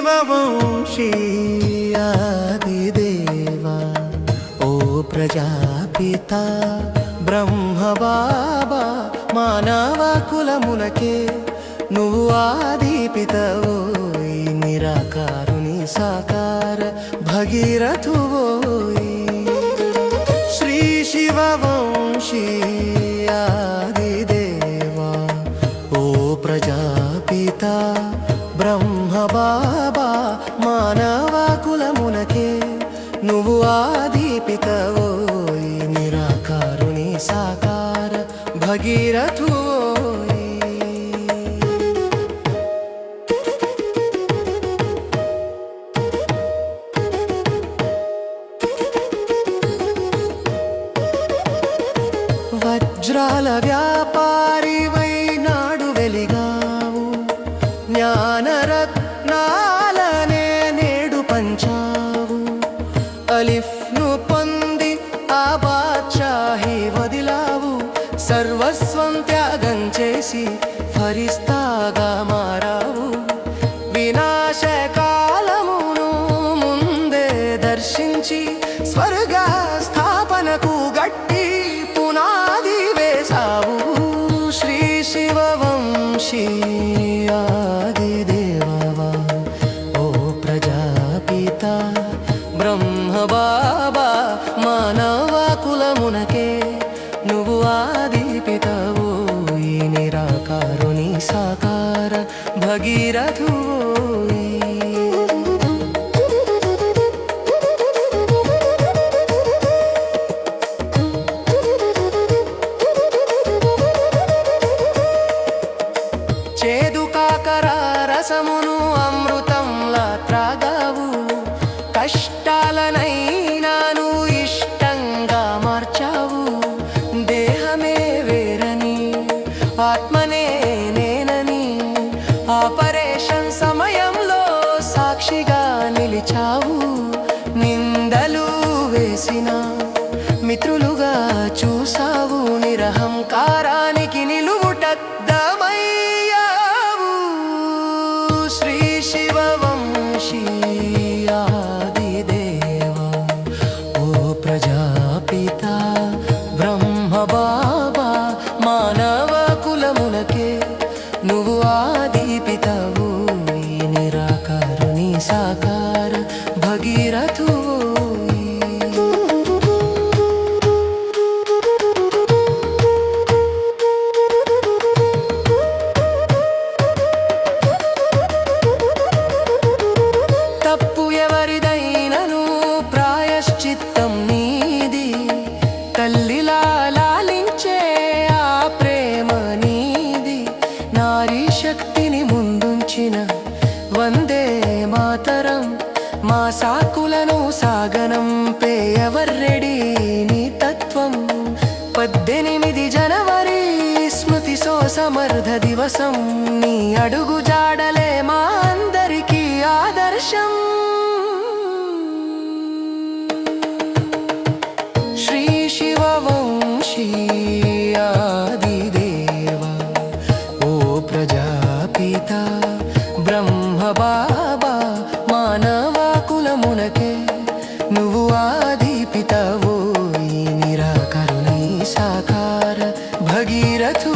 शिववंशी आदिदेवा ओ प्रजापिता ब्रह्म बाबा मानव कुलमुनके నువ్వు ఆదిపితవోయ్ నిరాకారుని సాకార భగీరథువోయ్ శ్రీ శివవంశీ ఆదిదేవా ఓ ప్రజాపిత బ్రహ్మ బాబా మానవ కులమునకే నువ్వు ఆదిపితవోయ్ నిరాకారుని సాకార భగీరథువోయ్ వజ్రాల వ్యాపారివై నాడు వెలిగావు జ్ఞానరత్నాలనే నేడు పంచావు అలిఫ్ను పొంది ఆ బాద్షాహి వదిలావు సర్వస్వం త్యాగం చేసి ఫరిస్తాగా మారావు వినాశకాలమును ముందే దర్శించి స్వర్గ స్థాపనకు గట్టి పునాది వేసావు శ్రీ శివవంశీ ఆదిదేవా ఓ ప్రజాపిత బ్రహ్మ బాబా మానవ కులమునకే నువ్వు ఆదిపితవు ఈ నిరాకారుని సాకార భగీరథువోయ్ చేదు కాకర రసమును అమృతంలా త్రాగావు కష్టాలనైనాను ఇష్టంగా మార్చావు దేహమే వేరని ఆత్మనే నేనని ఆపరేషన్ సమయంలో సాక్షిగా నిలిచావు నిందలు వేసిన మిత్రులుగా చూసావు నిరహంకారానికి నిలువుటద్దమయ్యావు శ్రీ శివవంశీ ఆదిదేవా ఓ ప్రజాపిత బ్రహ్మ బాబా మానవ కులమునకే నువ్వు ఆదిపితవు ఈ నిరాకారుని సాకార భగీరథువోయ్ తప్పు ఎవరిదైనను ప్రాయశ్చిత్తం నీది తల్లిలా లాలించే ఆ ప్రేమ నీది నారీ శక్తిని ముందుంచిన వందే మాతరం మా సాకులను సాగనంపే ఎవర్రెడీ నీ తత్వం 18 జనవరి స్మృతి సమర్థ దివసం నీ అడుగు జాడలే మా అందరికీ ఆదర్శం శ్రీ శివవంశీ ఆదిదేవా ఓ ప్రజాపిత బ్రహ్మ బాబా మానవ కులమునకే నువ్వు ఆదిపితవో ఈ నిరాకరుని సాకార భగీరథు